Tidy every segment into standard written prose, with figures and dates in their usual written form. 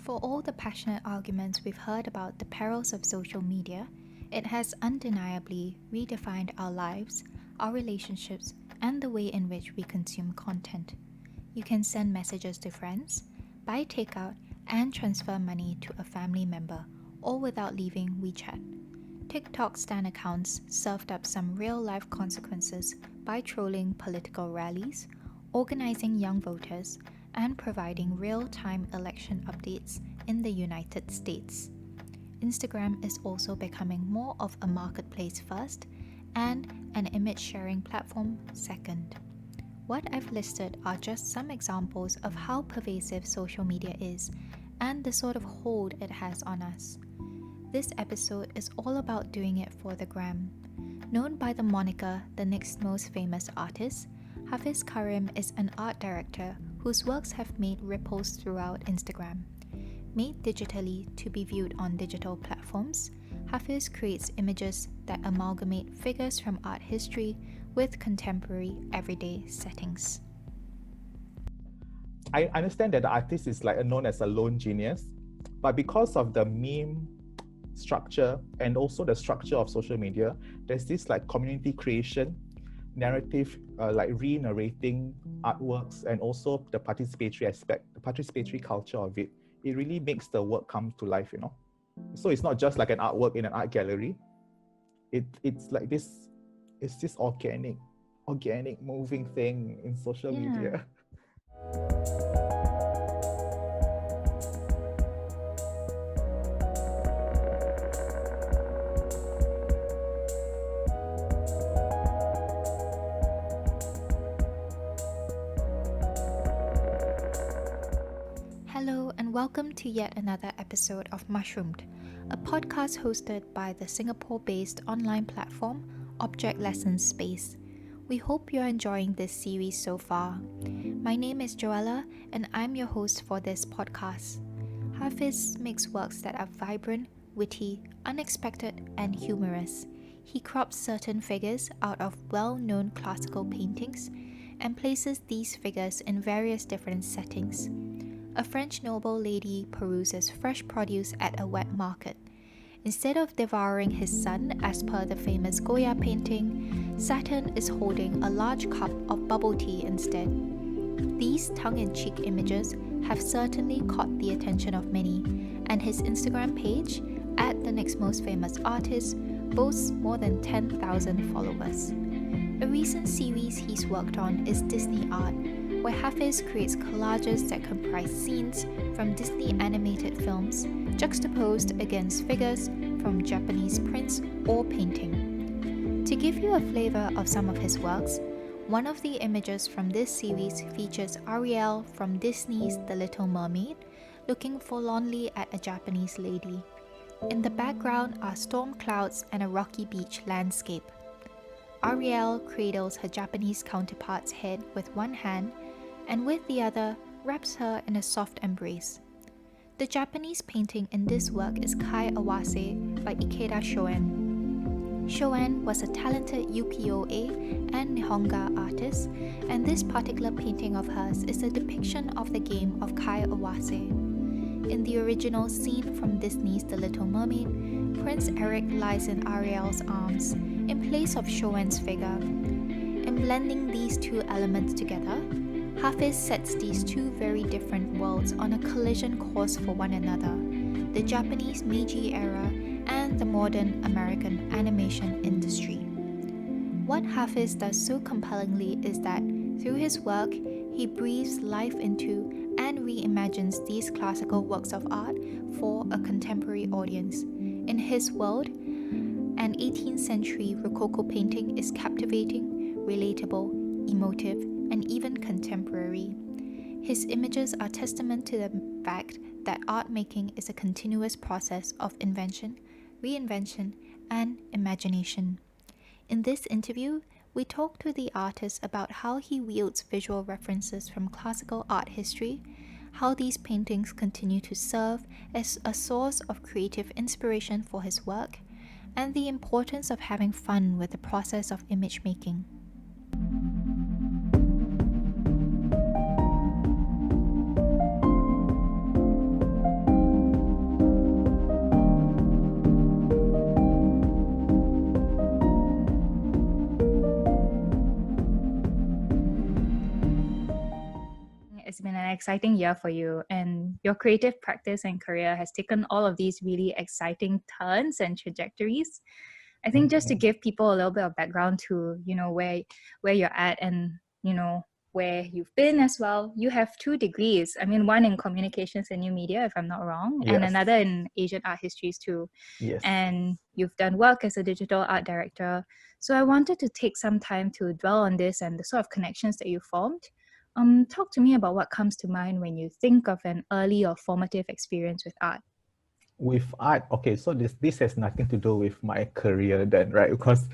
For all the passionate arguments we've heard about the perils of social media, it has undeniably redefined our lives, our relationships, and the way in which we consume content. You can send messages to friends, buy takeout, and transfer money to a family member, all without leaving WeChat. TikTok stan accounts served up some real life consequences by trolling political rallies, organizing young voters, and providing real time election updates in the United States. Instagram is also becoming more of a marketplace first and an image sharing platform second. What I've listed are just some examples of how pervasive social media is and the sort of hold it has on us. This episode is all about doing it for the gram. Known by the moniker the next most famous artist, Hafiiz is an art director whose works have made ripples throughout Instagram. Made digitally to be viewed on digital platforms, Hafiiz creates images that amalgamate figures from art history with contemporary everyday settings. I understand that the artist is known as a lone genius, but because of the meme structure and also the structure of social media, there's this community creation, narrative, re-narrating artworks, and also the participatory aspect, the participatory culture of it. It really makes the work come to life, So it's not just like an artwork in an art gallery. It's like this, it's this organic moving thing in social media. Hello and welcome to yet another episode of Mushroomed, a podcast hosted by the Singapore-based online platform Object Lessons Space. We hope you're enjoying this series so far. My name is Joella and I'm your host for this podcast. Hafiiz makes works that are vibrant, witty, unexpected, and humorous. He crops certain figures out of well-known classical paintings and places these figures in various different settings. A French noble lady peruses fresh produce at a wet market. Instead of devouring his son as per the famous Goya painting, Saturn is holding a large cup of bubble tea instead. These tongue-in-cheek images have certainly caught the attention of many, and his Instagram page, at the next most famous artist, boasts more than 10,000 followers. A recent series he's worked on is Disney art, where Hafiiz creates collages that comprise scenes from Disney animated films juxtaposed against figures from Japanese prints or painting. To give you a flavor of some of his works, one of the images from this series features Ariel from Disney's The Little Mermaid looking forlornly at a Japanese lady. In the background are storm clouds and a rocky beach landscape. Ariel cradles her Japanese counterpart's head with one hand and with the other wraps her in a soft embrace. The Japanese painting in this work is Kai Awase by Ikeda Shoen. Shoen was a talented ukiyo-e and nihonga artist, and this particular painting of hers is a depiction of the game of Kai Awase. In the original scene from Disney's The Little Mermaid, Prince Eric lies in Ariel's arms in place of Shoen's figure. In blending these two elements together, Hafiiz sets these two very different worlds on a collision course for one another, the Japanese Meiji era and the modern American animation industry. What Hafiiz does so compellingly is that, through his work, he breathes life into and reimagines these classical works of art for a contemporary audience. In his world, an 18th century Rococo painting is captivating, relatable, emotive, and even contemporary. His images are testament to the fact that art making is a continuous process of invention, reinvention, and imagination. In this interview, we talk to the artist about how he wields visual references from classical art history, how these paintings continue to serve as a source of creative inspiration for his work, and the importance of having fun with the process of image making. it's been an exciting year for you, and your creative practice and career has taken all of these really exciting turns and trajectories. I think just to give people a little bit of background to, where you're at and, where you've been as well. You have 2 degrees. I mean, one in communications and new media, if I'm not wrong, and Yes. another in Asian art histories too. Yes. And you've done work as a digital art director. So I wanted to take some time to dwell on this and the sort of connections that you formed. Talk to me about what comes to mind when you think of an early or formative experience with art. With art, okay, so this has nothing to do with my career then, right? Because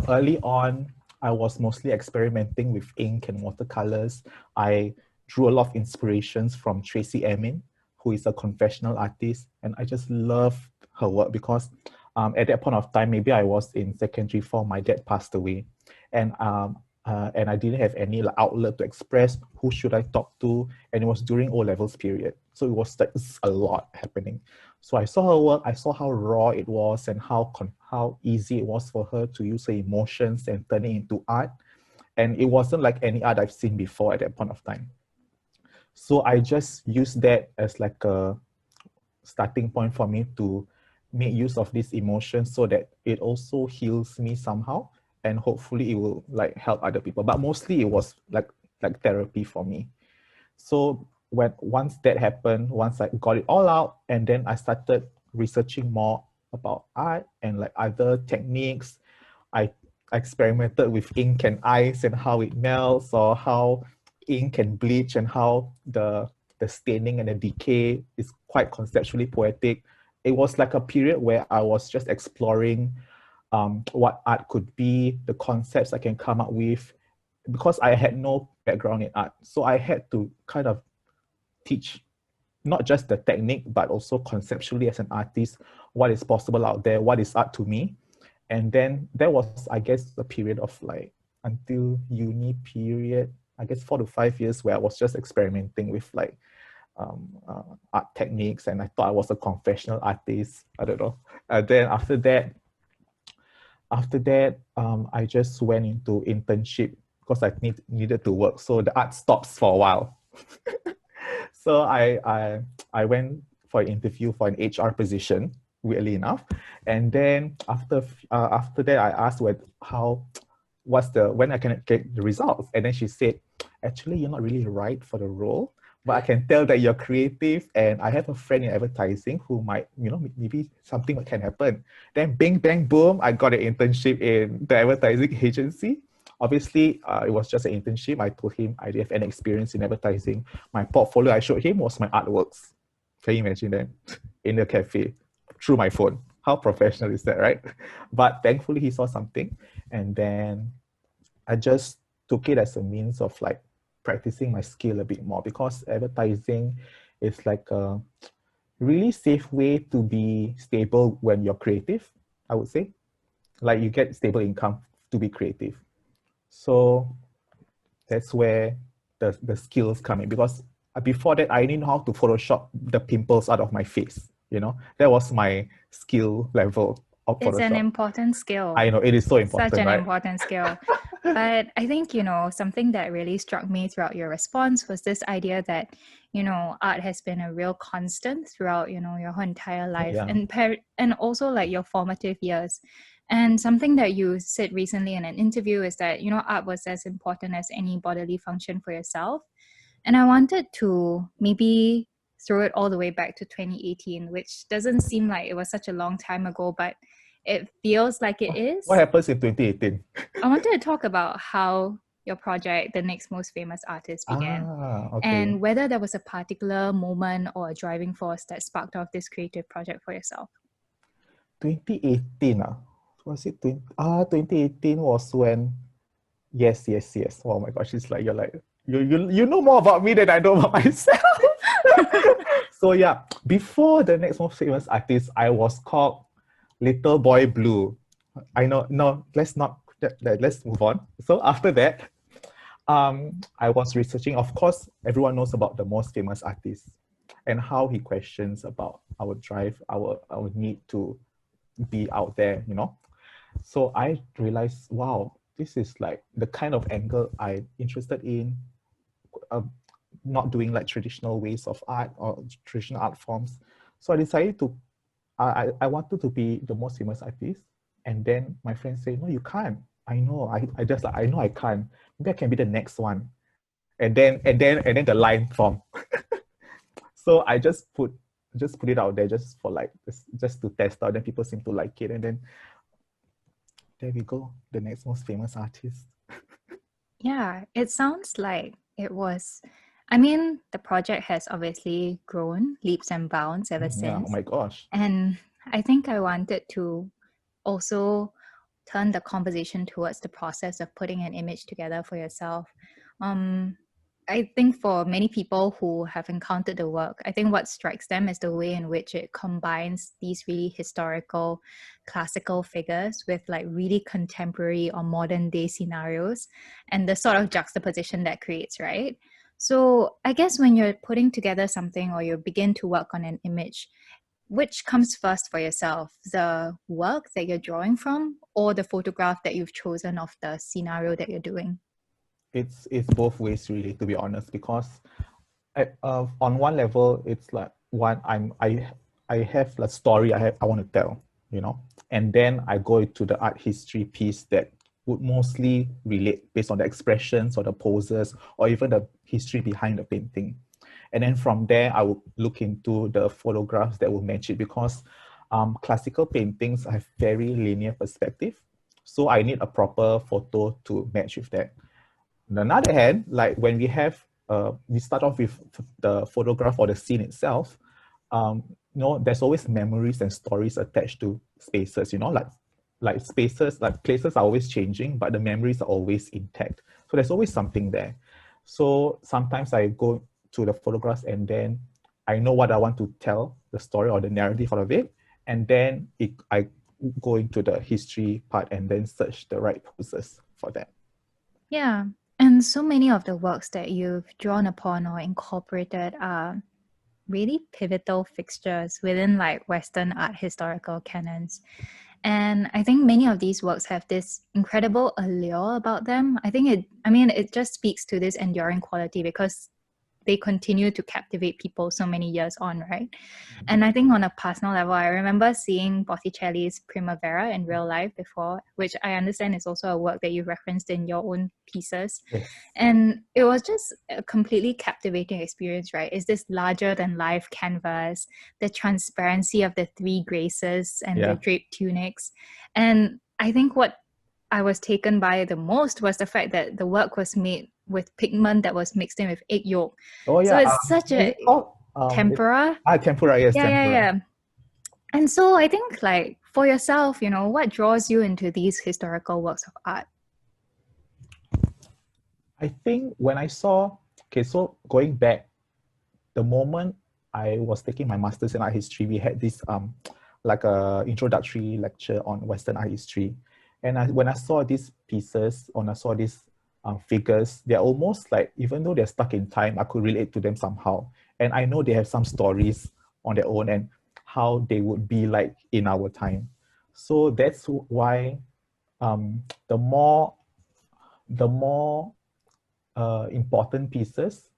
early on, I was mostly experimenting with ink and watercolors. I drew a lot of inspirations from Tracy Emin, who is a confessional artist, and I just loved her work because at that point of time, maybe I was in secondary 4, my dad passed away, and I didn't have any outlet to express who should I talk to, and it was during O-levels period, so it was like a lot happening. So I saw her work, I saw how raw it was and how easy it was for her to use her emotions and turn it into art. And it wasn't like any art I've seen before at that point of time. So I just used that as like a starting point for me to make use of this emotion so that it also heals me somehow, and hopefully it will like help other people. But mostly it was like therapy for me. So once that happened, once I got it all out, and then I started researching more about art and like other techniques. I experimented with ink and ice and how it melts, or how ink can bleach, and how the staining and the decay is quite conceptually poetic. It was like a period where I was just exploring what art could be, the concepts I can come up with, because I had no background in art. So I had to kind of teach not just the technique, but also conceptually as an artist, what is possible out there, what is art to me. And then there was, I guess, a period of like until uni period, I guess 4 to 5 years, where I was just experimenting with like art techniques, and I thought I was a confessional artist. I don't know. Then after that, I just went into internship because I needed to work. So the art stops for a while. So I went for an interview for an HR position, weirdly enough. And then after that, I asked when I can get the results. And then she said, actually, you're not really right for the role, but I can tell that you're creative, and I have a friend in advertising who might, maybe something can happen. Then bing, bang, boom, I got an internship in the advertising agency. Obviously, it was just an internship. I told him I didn't have any experience in advertising. My portfolio I showed him was my artworks. Can you imagine that? In the cafe, through my phone. How professional is that, right? But thankfully, he saw something. And then I just took it as a means of like practicing my skill a bit more, because advertising is like a really safe way to be stable when you're creative, I would say. Like you get stable income to be creative. So that's where the skills come in, because before that, I didn't know how to Photoshop the pimples out of my face. That was my skill level of Photoshop. It's an important skill. I know, it is so important, Such an right? important skill. But I think, something that really struck me throughout your response was this idea that, art has been a real constant throughout, your whole entire life, Yeah. and also like your formative years. And something that you said recently in an interview is that, art was as important as any bodily function for yourself. And I wanted to maybe throw it all the way back to 2018, which doesn't seem like it was such a long time ago, but it feels like it is. What happens in 2018? I wanted to talk about how your project, The Next Most Famous Artist, began. Okay. And whether there was a particular moment or a driving force that sparked off this creative project for yourself. 2018, was it 2018 was when, yes. Oh my gosh, it's like, you're like, you know more about me than I know about myself. So yeah, before The Next Most Famous Artist, I was called Little Boy Blue. I know, no, let's move on. So after that, I was researching. Of course, everyone knows about the most famous artist and how he questions about our drive, our need to be out there, So I realized, wow, this is like the kind of angle I'm interested in. not doing like traditional ways of art or traditional art forms. So I decided to, I wanted to be the most famous artist. And then my friend said, no, you can't. I know, I just like, I know I can't. Maybe I can be the next one. And then the line formed. So I just put it out there just for like just to test out. Then people seem to like it, and then there we go, the next most famous artist. Yeah, it sounds like it was. I mean, the project has obviously grown leaps and bounds ever Yeah. Oh since. my gosh. And I think I wanted to also turn the conversation towards the process of putting an image together for yourself. Um, I think for many people who have encountered the work, I think what strikes them is the way in which it combines these really historical, classical figures with like really contemporary or modern day scenarios and the sort of juxtaposition that creates, right? So I guess when you're putting together something or you begin to work on an image, which comes first for yourself, the work that you're drawing from or the photograph that you've chosen of the scenario that you're doing? It's both ways really, to be honest, because on one level it's like one, I have a story I want to tell, you know, and then I go into the art history piece that would mostly relate based on the expressions or the poses or even the history behind the painting. And then from there, I will look into the photographs that will match it, because classical paintings have very linear perspective. So I need a proper photo to match with that. On the other hand, like when we start off with the photograph or the scene itself, there's always memories and stories attached to spaces, like spaces, like places are always changing, but the memories are always intact. So there's always something there. So sometimes I go to the photographs and then I know what I want to tell, the story or the narrative out of it. And then I go into the history part and then search the right poses for that. Yeah. And so many of the works that you've drawn upon or incorporated are really pivotal fixtures within like Western art historical canons. And I think many of these works have this incredible allure about them. It just speaks to this enduring quality because they continue to captivate people so many years on, right? And I think on a personal level, I remember seeing Botticelli's Primavera in real life before, which I understand is also a work that you referenced in your own pieces. Yes. And it was just a completely captivating experience, right? It's this larger than life canvas, the transparency of the three graces and the draped tunics. And I think what I was taken by the most was the fact that the work was made with pigment that was mixed in with egg yolk. Oh So yeah. it's such a tempera. Tempura, yes, tempura. Yeah. And so I think like for yourself, what draws you into these historical works of art? I think when I saw, so going back, the moment I was taking my master's in art history, we had this like a introductory lecture on Western art history. And when I saw these pieces, when I saw these figures, they're almost like, even though they're stuck in time, I could relate to them somehow. And I know they have some stories on their own and how they would be like in our time. So that's why the more important pieces,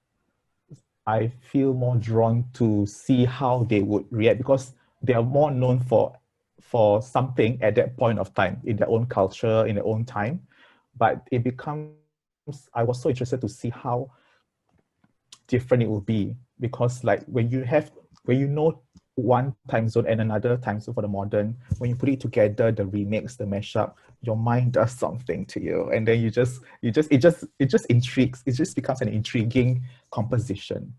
I feel more drawn to see how they would react, because they are more known for something at that point of time in their own culture, in their own time. But it becomes, I was so interested to see how different it will be, because like when you know one time zone and another time zone for the modern, when you put it together, the remix, the mashup, your mind does something to you, and then it just intrigues. It just becomes an intriguing composition.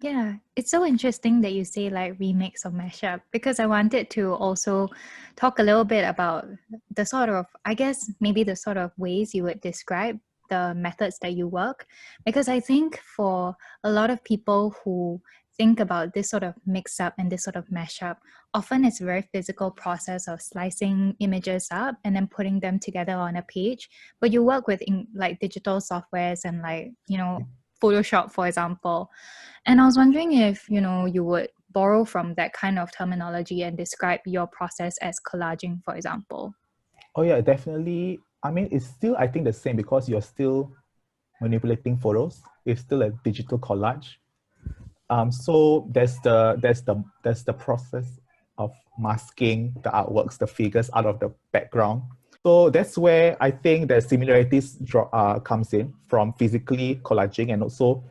Yeah, it's so interesting that you say like remix or mashup, because I wanted to also talk a little bit about the sort of, I guess, maybe the sort of ways you would describe the methods that you work. Because I think for a lot of people who think about this sort of mix up and this sort of mashup, often it's a very physical process of slicing images up and then putting them together on a page. But you work with like digital softwares and like, Photoshop, for example. And I was wondering if, you would borrow from that kind of terminology and describe your process as collaging, for example. Oh yeah, definitely. I mean, it's still, I think, the same, because you're still manipulating photos. It's still a digital collage. So there's the process of masking the artworks, the figures out of the background. So that's where I think the similarities comes in from physically collaging and also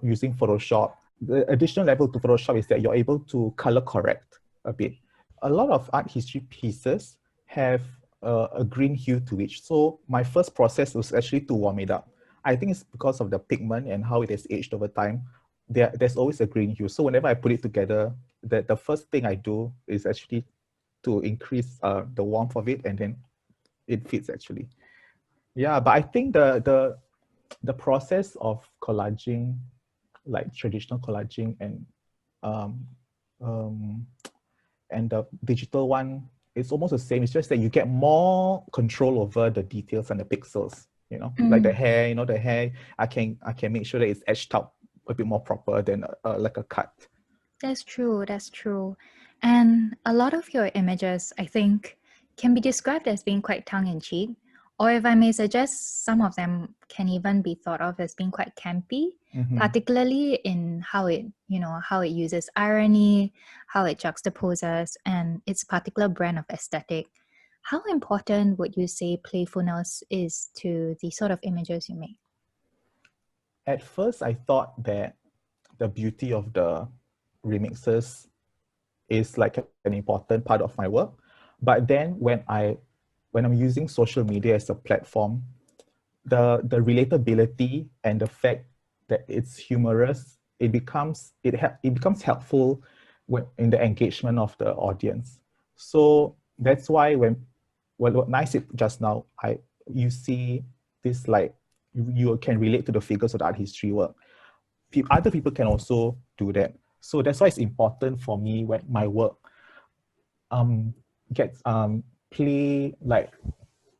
using Photoshop. The additional level to Photoshop is that you're able to color correct a bit. A lot of art history pieces have a green hue to it. So my first process was actually to warm it up. I think it's because of the pigment and how it has aged over time. There's always a green hue. So whenever I put it together, the first thing I do is actually to increase the warmth of it, and then it fits actually. Yeah, but I think the process of collaging, like traditional collaging um, um, and the digital one, it's almost the same. It's just that you get more control over the details and the pixels. Like the hair. The hair. I can make sure that it's etched out a bit more proper than like a cut. That's true. That's true. And a lot of your images, I think, can be described as being quite tongue-in-cheek, or if I may suggest, some of them can even be thought of as being quite campy, particularly in how it uses irony, how it juxtaposes, and its particular brand of aesthetic. How important would you say playfulness is to the sort of images you make? At first, I thought that the beauty of the remixes is like an important part of my work. But then when I'm using social media as a platform, the relatability and the fact that it's humorous, it becomes helpful in the engagement of the audience. So that's why what I said just now, you see this, like you can relate to the figures of the art history work. Other people can also do that. So that's why it's important for me when my work gets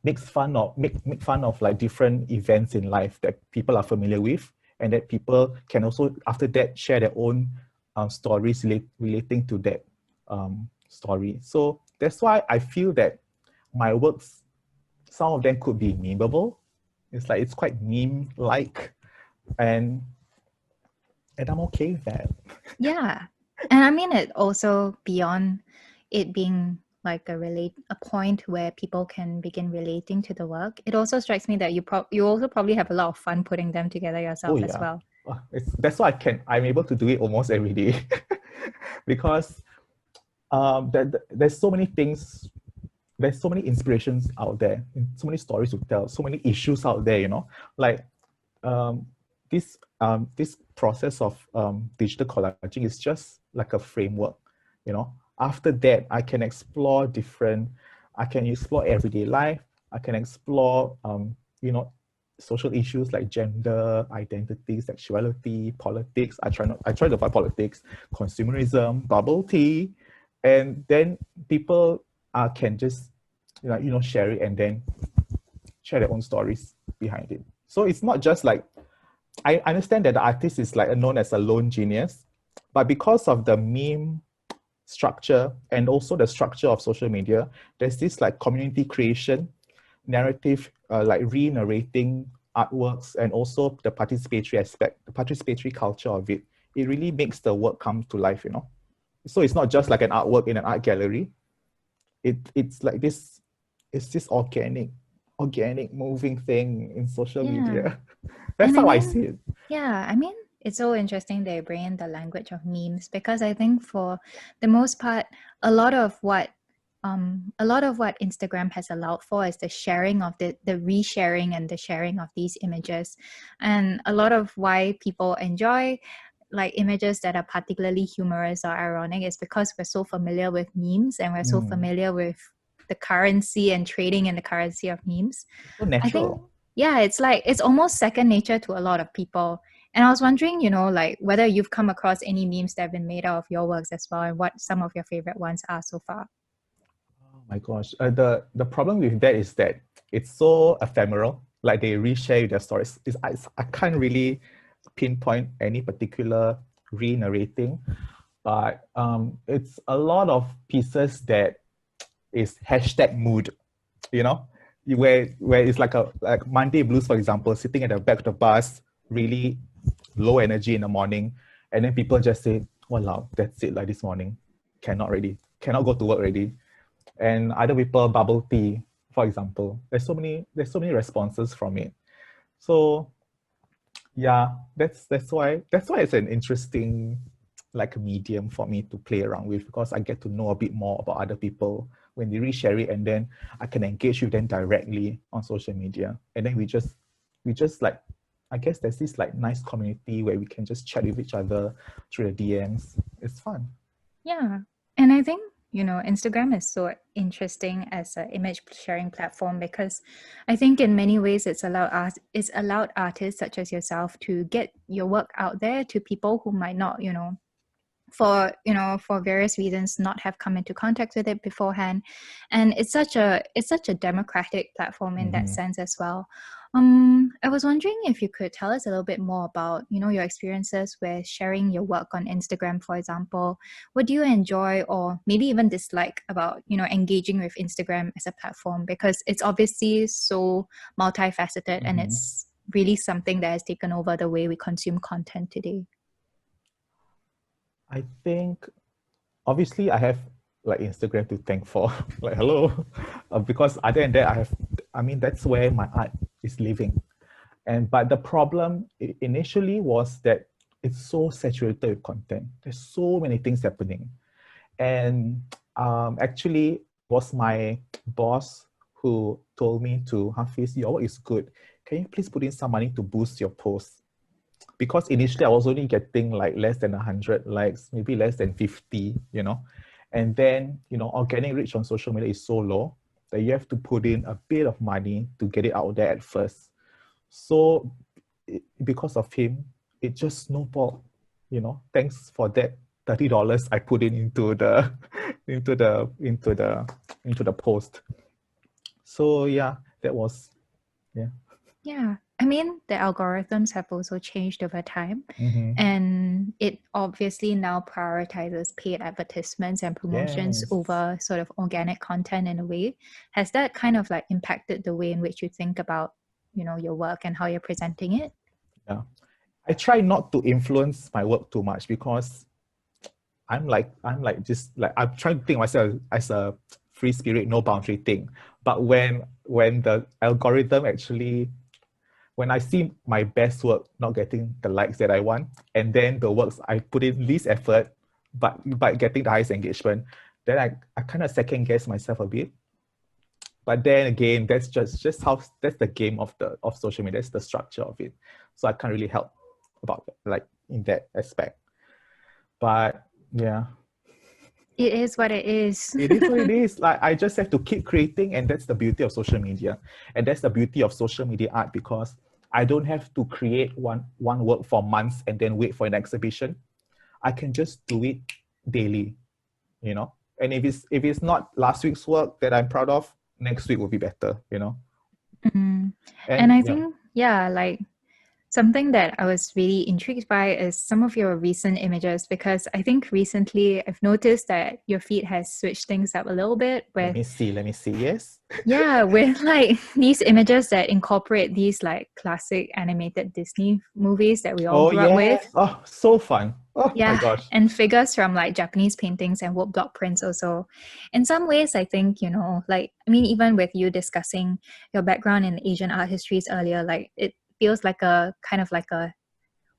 make fun of like different events in life that people are familiar with, and that people can also after that share their own stories relating to that story. So that's why I feel that my works, some of them could be memeable. It's quite meme-like, and I'm okay with that. Yeah. And I mean, it also beyond it being like a point where people can begin relating to the work, it also strikes me that you also probably have a lot of fun putting them together yourself as well. That's why I'm able to do it almost every day because there's so many things, there's so many inspirations out there, so many stories to tell, so many issues out there, like this process of digital collaging is just like a framework. After that, I can explore everyday life. I can explore social issues like gender, identity, sexuality, politics. I try to avoid politics, consumerism, bubble tea, and then people can just share it and then share their own stories behind it. So it's not just like, I understand that the artist is like known as a lone genius, but because of the meme structure and also the structure of social media, there's this like community creation, narrative, like re-narrating artworks, and also the participatory aspect, the participatory culture of it. It really makes the work come to life, So it's not just like an artwork in an art gallery. It's like this, it's this organic moving thing in social media. That's how I see it. Yeah, I mean, it's so interesting they bring in the language of memes, because I think for the most part, a lot of what Instagram has allowed for is the sharing of the resharing and the sharing of these images. And a lot of why people enjoy like images that are particularly humorous or ironic is because we're so familiar with memes, and we're so familiar with the currency and trading in the currency of memes. So natural. I think, yeah, it's almost second nature to a lot of people. And I was wondering, like whether you've come across any memes that have been made out of your works as well, and what some of your favorite ones are so far. Oh my gosh. The problem with that is that it's so ephemeral. Like they reshare their stories. I can't really pinpoint any particular re-narrating, but it's a lot of pieces that is hashtag mood. where it's like Monday blues, for example, sitting at the back of the bus, really low energy in the morning, and then people just say, "Wow, that's it, like this morning, cannot go to work already." And other people bubble tea, for example. There's so many responses from it. So yeah, that's why it's an interesting like medium for me to play around with, because I get to know a bit more about other people when they reshare it, and then I can engage with them directly on social media. And then we just like, I guess there's this like nice community where we can just chat with each other through the DMs. It's fun. Yeah. And I think, Instagram is so interesting as an image sharing platform, because I think in many ways it's allowed artists such as yourself to get your work out there to people who might not, for various reasons not have come into contact with it beforehand. And it's such a democratic platform in that sense as well. I was wondering if you could tell us a little bit more about your experiences with sharing your work on Instagram, for example. What do you enjoy or maybe even dislike about engaging with Instagram as a platform, because it's obviously so multifaceted and it's really something that has taken over the way we consume content today. I think obviously I have like Instagram to thank for like hello, because other than that that's where my art is living. But the problem initially was that it's so saturated with content. There's so many things happening, and actually was my boss who told me to, Hafiz, your work is good. Can you please put in some money to boost your posts? Because initially I was only getting like less than 100 likes, maybe less than 50, and then, organic reach on social media is so low that you have to put in a bit of money to get it out there at first. So because of him, it just snowballed, thanks for that $30 I put into the into the post. So yeah, that was, yeah. Yeah. I mean, the algorithms have also changed over time, and it obviously now prioritizes paid advertisements and promotions over sort of organic content in a way. Has that kind of like impacted the way in which you think about, your work and how you're presenting it? Yeah. I try not to influence my work too much, because I'm trying to think of myself as a free spirit, no boundary thing. But when the algorithm actually, when I see my best work not getting the likes that I want, and then the works I put in least effort but getting the highest engagement, then I kind of second guess myself a bit. But then again, that's just how, that's the game of social media. That's the structure of it. So I can't really help about like in that aspect. But yeah. It is what it is. It is what it is. Like, I just have to keep creating, and that's the beauty of social media. And that's the beauty of social media art, because I don't have to create one work for months and then wait for an exhibition. I can just do it daily, And if it's not last week's work that I'm proud of, next week will be better, And I think, like something that I was really intrigued by is some of your recent images, because I think recently I've noticed that your feed has switched things up a little bit with... Let me see, yes? Yeah, with like these images that incorporate these like classic animated Disney movies that we all grew up with. Oh, so fun. Oh yeah, my gosh. And figures from like Japanese paintings and wood block prints also. In some ways, I think, even with you discussing your background in Asian art histories earlier, like it feels like a kind of like a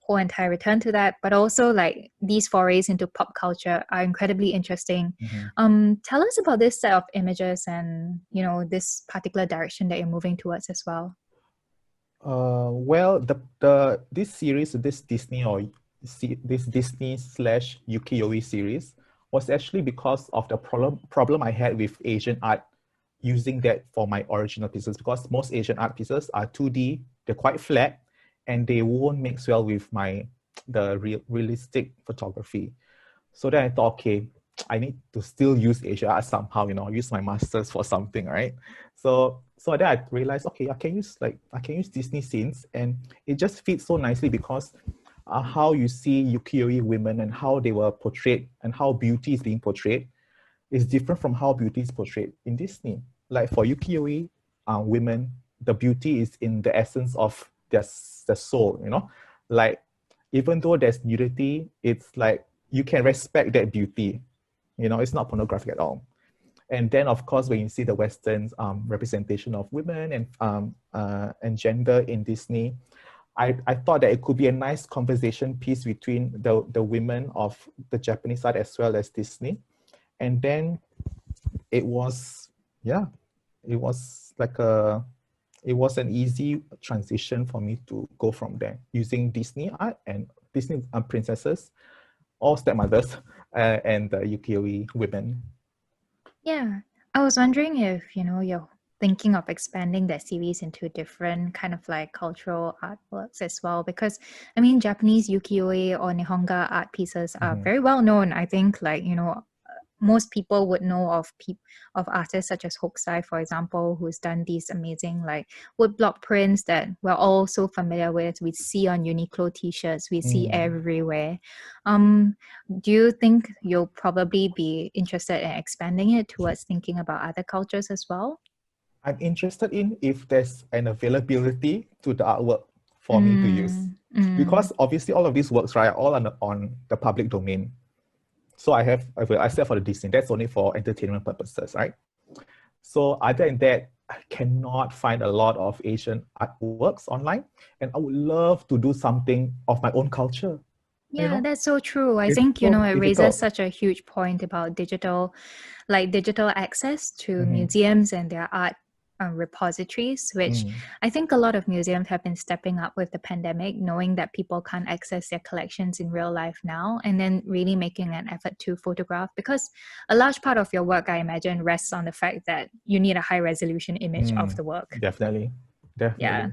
whole entire return to that, but also like these forays into pop culture are incredibly interesting. Tell us about this set of images and this particular direction that you're moving towards as well. Well, this series, this Disney / ukiyo-e series was actually because of the problem I had with Asian art using that for my original pieces, because most Asian art pieces are 2D, they're quite flat, and they won't mix well with the realistic photography. So then I thought, okay, I need to still use Asian art somehow, use my masters for something, right? So then I realized, okay, I can use Disney scenes, and it just fits so nicely, because how you see ukiyo-e women and how they were portrayed and how beauty is being portrayed is different from how beauty is portrayed in Disney. Like for ukiyo-e, women, the beauty is in the essence of their soul, like even though there's nudity, it's like you can respect that beauty, it's not pornographic at all. And then, of course, when you see the Western representation of women and gender in Disney, I thought that it could be a nice conversation piece between the women of the Japanese side as well as Disney. And then it was an easy transition for me to go from there using Disney art and Disney princesses, all stepmothers, and the ukiyo-e women. Yeah, I was wondering if, you're thinking of expanding that series into different kind of like cultural artworks as well, because I mean, Japanese ukiyo-e or Nihonga art pieces are very well known. I think like, most people would know of artists such as Hokusai, for example, who's done these amazing like woodblock prints that we're all so familiar with. We see on Uniqlo t-shirts, we see everywhere. Do you think you'll probably be interested in expanding it towards thinking about other cultures as well? I'm interested in if there's an availability to the artwork for me to use. Because obviously all of these works, right, are all on the public domain. So except for the Disney, that's only for entertainment purposes, right? So other than that, I cannot find a lot of Asian artworks online, and I would love to do something of my own culture. Yeah, that's so true. I It's think, so it difficult. raises such a huge point about digital access to museums and their art repositories, which I think a lot of museums have been stepping up with the pandemic, knowing that people can't access their collections in real life now, and then really making an effort to photograph, because a large part of your work, I imagine, rests on the fact that you need a high resolution image of the work. Definitely. Yeah.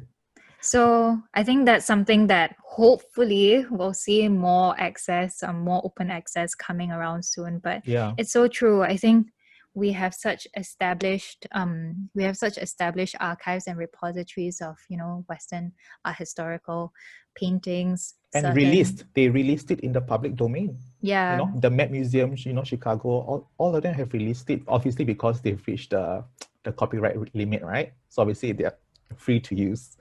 So I think that's something that hopefully we'll see more access, more open access coming around soon. But it's so true. I think we have such established archives and repositories of Western art historical paintings. And they released it in the public domain. Yeah. The Met Museum, Chicago, all of them have released it, obviously because they've reached the copyright limit, right? So obviously they're free to use.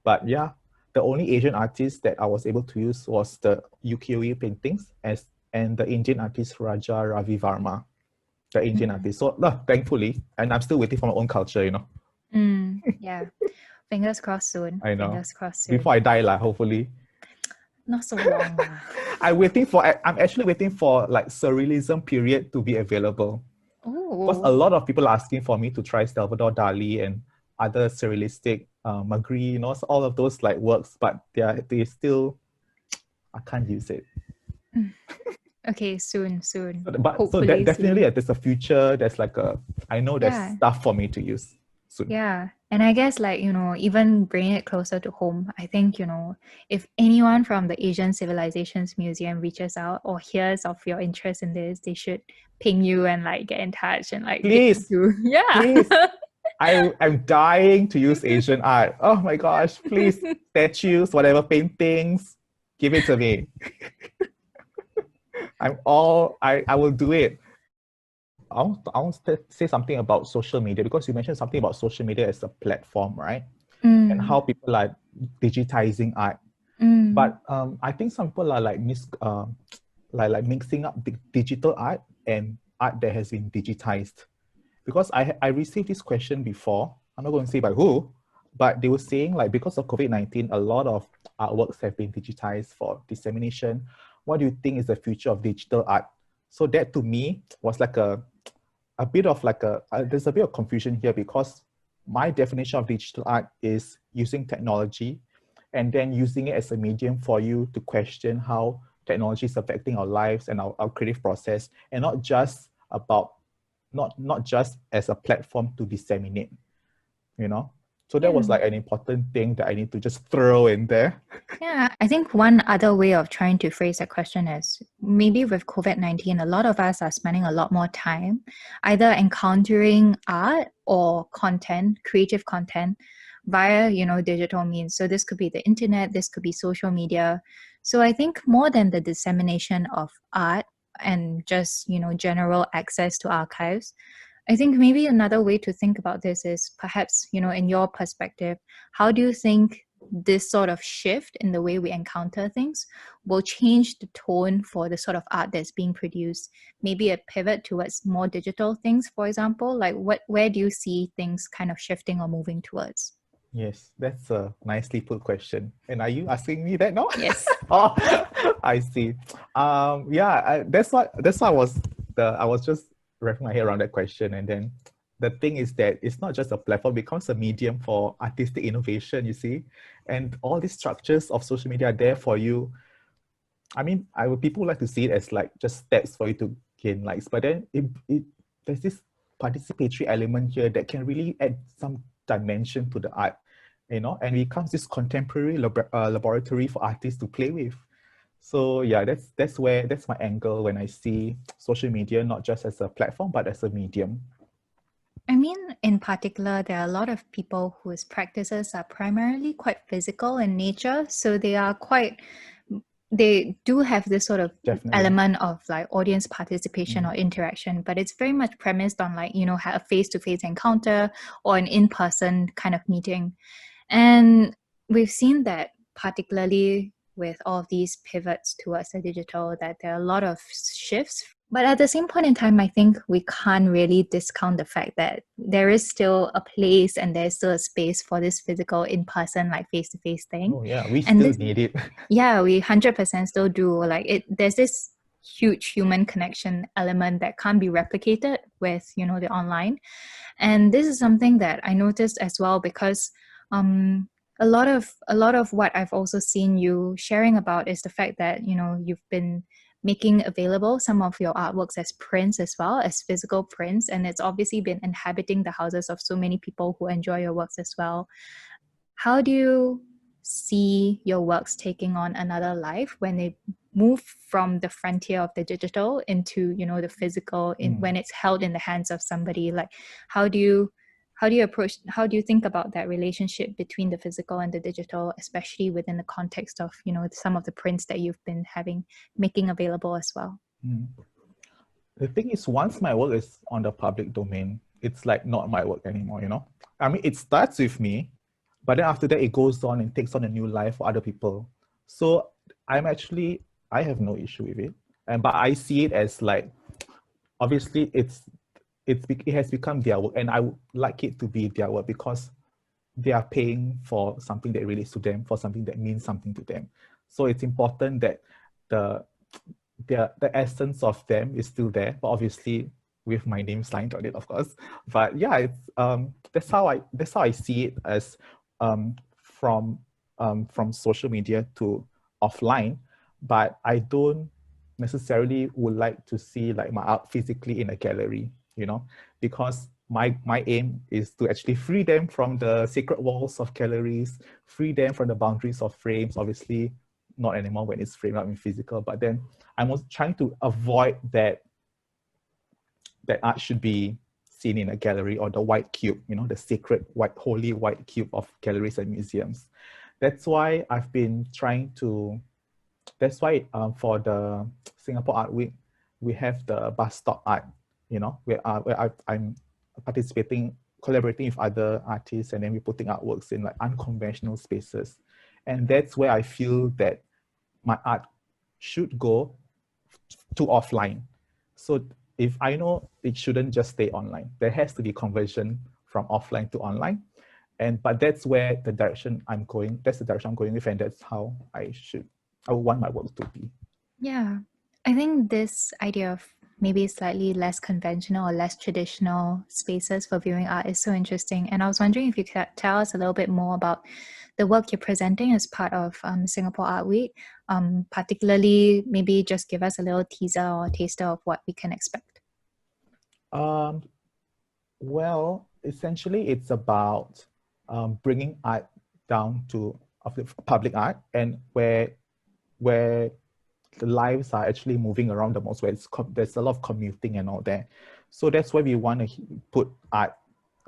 But yeah, the only Asian artist that I was able to use was the ukiyo-e paintings and the Indian artist Raja Ravi Varma, the Indian artist. So thankfully, and I'm still waiting for my own culture, Yeah. Fingers crossed soon. I know. Fingers crossed soon. Before I die, hopefully. Not so long. I'm actually waiting for like surrealism period to be available. Because a lot of people are asking for me to try Salvador Dali and other surrealistic Magritte, all of those like works, but they still, I can't use it. Okay, soon. But hopefully so definitely soon. There's a future. There's I know there's stuff for me to use soon. Yeah, and I guess even bringing it closer to home, I think if anyone from the Asian Civilizations Museum reaches out or hears of your interest in this, they should ping you and get in touch and please. Yeah. Please. I'm dying to use Asian art. Oh my gosh, please, statues, whatever, paintings, give it to me. I will do it. I want to say something about social media, because you mentioned something about social media as a platform, right? And how people are digitizing art. But I think some people are mixing up digital art and art that has been digitized. Because I received this question before, I'm not going to say by who, but they were saying because of COVID-19, a lot of artworks have been digitized for dissemination. What do you think is the future of digital art? So that to me was a bit of there's a bit of confusion here, because my definition of digital art is using technology and then using it as a medium for you to question how technology is affecting our lives and our creative process, and not just as a platform to disseminate, So that was an important thing that I need to just throw in there. Yeah, I think one other way of trying to phrase that question is maybe with COVID-19, a lot of us are spending a lot more time either encountering art or content, creative content via, digital means. So this could be the internet, this could be social media. So I think more than the dissemination of art and just, general access to archives, I think maybe another way to think about this is perhaps, in your perspective, how do you think this sort of shift in the way we encounter things will change the tone for the sort of art that's being produced? Maybe a pivot towards more digital things, for example? Like where do you see things kind of shifting or moving towards? Yes, that's a nicely put question. And are you asking me that now? Yes. Oh, I see. Yeah, that's why I was just wrapping my head around that question. And then the thing is that it's not just a platform, it becomes a medium for artistic innovation, you see. And all these structures of social media are there for you. I mean, people like to see it as like just steps for you to gain likes, but then there's this participatory element here that can really add some dimension to the art, and it becomes this contemporary laboratory for artists to play with. So yeah, that's my angle when I see social media not just as a platform but as a medium. I mean, in particular, there are a lot of people whose practices are primarily quite physical in nature. So they do have this sort of Definitely. element of like audience participation Mm. or interaction, but it's very much premised on like, a face-to-face encounter or an in-person kind of meeting. And we've seen that particularly with all of these pivots towards the digital, that there are a lot of shifts. But at the same point in time, I think we can't really discount the fact that there is still a place and there's still a space for this physical, in-person, like face-to-face thing. Oh yeah, we And still this, need it. yeah, we 100% still do. Like there's this huge human connection element that can't be replicated with, the online. And this is something that I noticed as well because a lot of what I've also seen you sharing about is the fact that you've been making available some of your artworks as prints as well as physical prints, and it's obviously been inhabiting the houses of so many people who enjoy your works as well. How do you see your works taking on another life when they move from the frontier of the digital into the physical when it's held in the hands of somebody? Like how do you how do you think about that relationship between the physical and the digital, especially within the context of some of the prints that you've been making available as well? The thing is, once my work is on the public domain, it's like not my work anymore. I mean, it starts with me, but then after that it goes on and takes on a new life for other people. So I have no issue with it, but I see it as like, obviously it has become their work, and I would like it to be their work because they are paying for something that relates to them, for something that means something to them. So it's important that the essence of them is still there, but obviously with my name signed on it, of course. But yeah, it's that's how I see it, as from social media to offline. But I don't necessarily would like to see like my art physically in a gallery, because my aim is to actually free them from the sacred walls of galleries, free them from the boundaries of frames. Obviously not anymore when it's framed up in physical, but then I'm also trying to avoid that art should be seen in a gallery or the white cube, the sacred holy white cube of galleries and museums. That's why for the Singapore Art Week, we have the bus stop art, where I'm participating, collaborating with other artists, and then we're putting artworks in like unconventional spaces. And that's where I feel that my art should go to offline. So if I know it shouldn't just stay online, there has to be conversion from offline to online. But that's where the direction I'm going, that's the direction I'm going with, and that's how I would want my work to be. Yeah, I think this idea of maybe slightly less conventional or less traditional spaces for viewing art is so interesting. And I was wondering if you could tell us a little bit more about the work you're presenting as part of Singapore Art Week, particularly maybe just give us a little teaser or taster of what we can expect. Well, essentially it's about bringing art down to the public art, and where the lives are actually moving around the most, where there's a lot of commuting and all that. So that's why we want to put art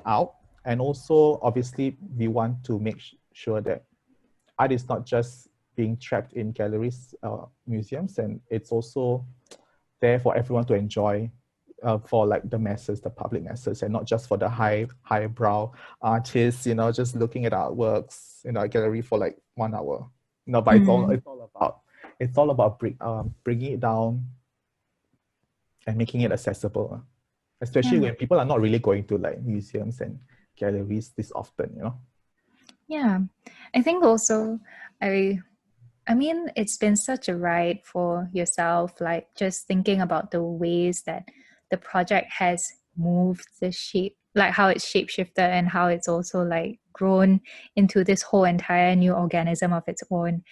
out. And also, obviously, we want to make sure that art is not just being trapped in galleries, museums, and it's also there for everyone to enjoy for like the masses, the public masses, and not just for the highbrow artists, just looking at artworks in a gallery for like 1 hour. But it's all about bringing it down and making it accessible, especially when people are not really going to like museums and galleries this often. Yeah, I think also I mean, it's been such a ride for yourself, like just thinking about the ways that the project has moved the shape, like how it's shapeshifted and how it's also like grown into this whole entire new organism of its own.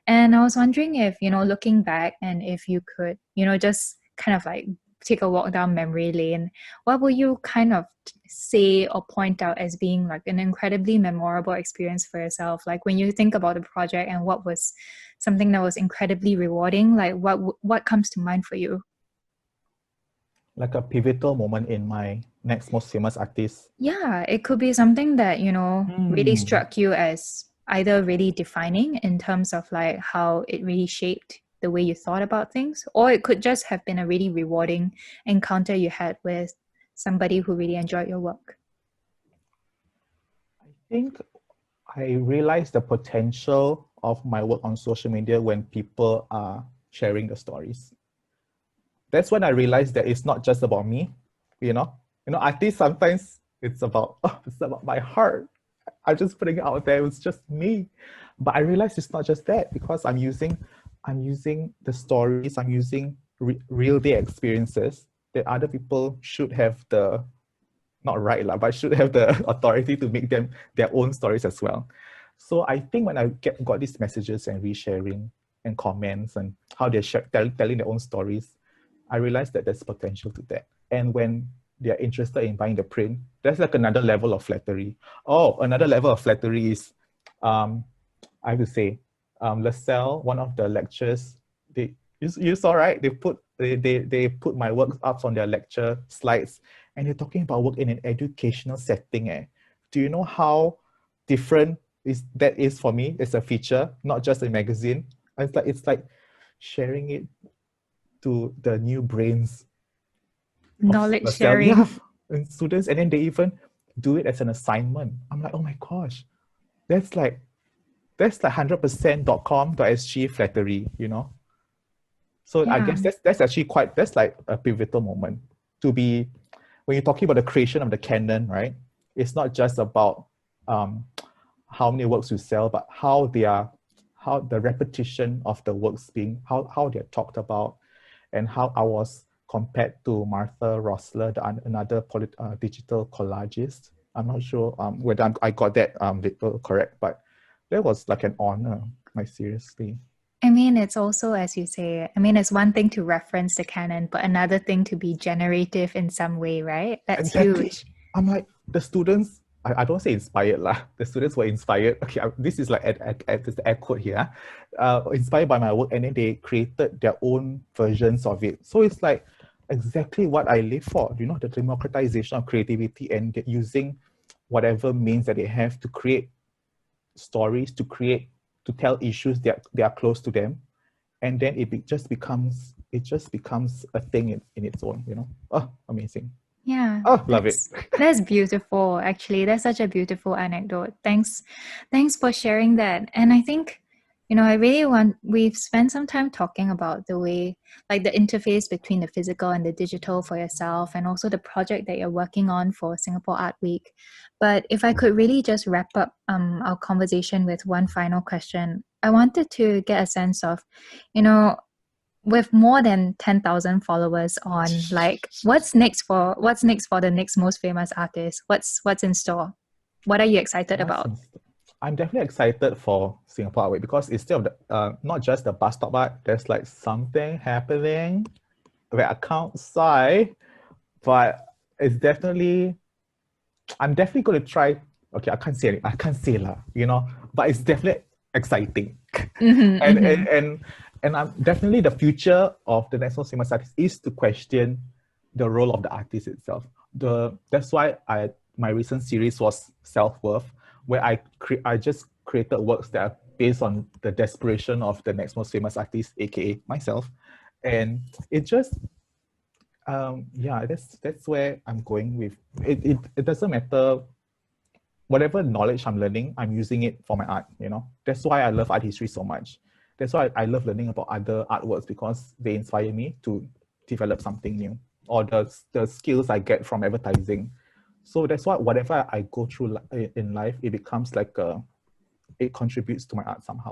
And I was wondering if, looking back and if you could, just kind of like take a walk down memory lane, what will you kind of say or point out as being like an incredibly memorable experience for yourself? Like when you think about the project and what was something that was incredibly rewarding, like what comes to mind for you? Like a pivotal moment in my next most famous artist. Yeah, it could be something that, really struck you as either really defining in terms of like how it really shaped the way you thought about things, or it could just have been a really rewarding encounter you had with somebody who really enjoyed your work. I think I realized the potential of my work on social media when people are sharing the stories. That's when I realized that it's not just about me, artists sometimes it's about my heart. I'm just putting it out there, it's just me. But I realized it's not just that, because I'm using the stories, I'm using real day experiences that other people should have but should have the authority to make them their own stories as well. So I think when I got these messages and resharing and comments and how they're telling their own stories, I realized that there's potential to that. And when they're interested in buying the print, there's like another level of flattery. Oh, another level of flattery is, I would say, LaSalle, one of the lectures, you saw, right? They put my work up on their lecture slides, and they're talking about work in an educational setting. Do you know how different that is for me? It's a feature, not just a magazine. It's like sharing it to the new brains, knowledge sharing, and students, and then they even do it as an assignment. I'm like, oh my gosh, that's like 100%.com.sg flattery, So I guess that's actually that's like a pivotal moment to be, when you're talking about the creation of the canon, right? It's not just about how many works you sell, but how the repetition of the works how they're talked about, and how I was compared to Martha Rosler, another digital collagist. I'm not sure whether I got that little correct, but that was like an honor, like seriously. I mean, it's also, as you say, it's one thing to reference the canon, but another thing to be generative in some way, right? That's exactly. Huge. I'm like, the students, I don't say inspired lah. The students were inspired. Okay, this is like this air quote here. Inspired by my work, and then they created their own versions of it. So it's like exactly what I live for. The democratization of creativity and using whatever means that they have to create stories, to tell issues that they are close to them, and then it just becomes a thing in its own. Oh, amazing. Yeah. Oh, love it. That's beautiful. Actually, that's such a beautiful anecdote. Thanks for sharing that. And I think, we've spent some time talking about the way, like the interface between the physical and the digital for yourself, and also the project that you're working on for Singapore Art Week. But if I could really just wrap up our conversation with one final question, I wanted to get a sense of, with more than 10,000 followers on, like, what's next for the next most famous artist? What's in store? What are you excited about? I'm definitely excited for Singapore Art Week, because instead of the not just the bus stop art, there's like something happening where I can't say, but I'm definitely going to try. Okay, I can't say lah, but it's definitely exciting. And I'm definitely, the future of the next most famous artist is to question the role of the artist itself. That's why my recent series was Self-Worth, where I just created works that are based on the desperation of the next most famous artist, aka myself. And Yeah, that's where I'm going with it. It doesn't matter whatever knowledge I'm learning, I'm using it for my art, you know. That's why I love art history so much. That's why I love learning about other artworks, because they inspire me to develop something new, or the skills I get from advertising. So that's why whatever I go through in life, it becomes like it contributes to my art somehow.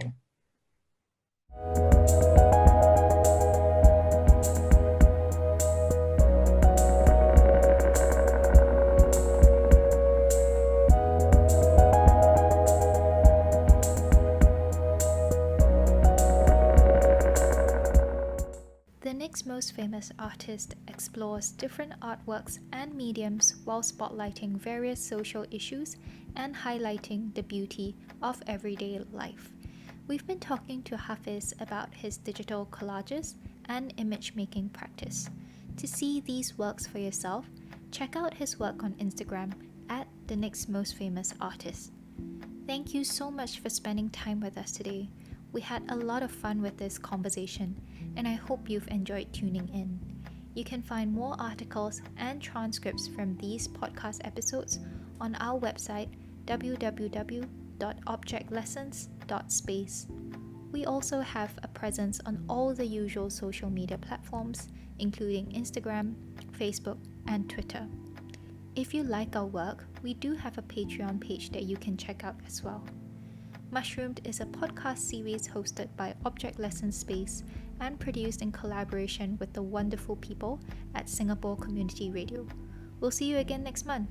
The next most famous artist explores different artworks and mediums while spotlighting various social issues and highlighting the beauty of everyday life. We've been talking to Hafiiz about his digital collages and image making practice. To see these works for yourself, check out his work on Instagram at the next most famous artist. Thank you so much for spending time with us today. We had a lot of fun with this conversation, and I hope you've enjoyed tuning in. You can find more articles and transcripts from these podcast episodes on our website www.objectlessons.space. We also have a presence on all the usual social media platforms, including Instagram, Facebook, and Twitter. If you like our work, we do have a Patreon page that you can check out as well. Mushroomed is a podcast series hosted by Object Lessons Space and produced in collaboration with the wonderful people at Singapore Community Radio. We'll see you again next month.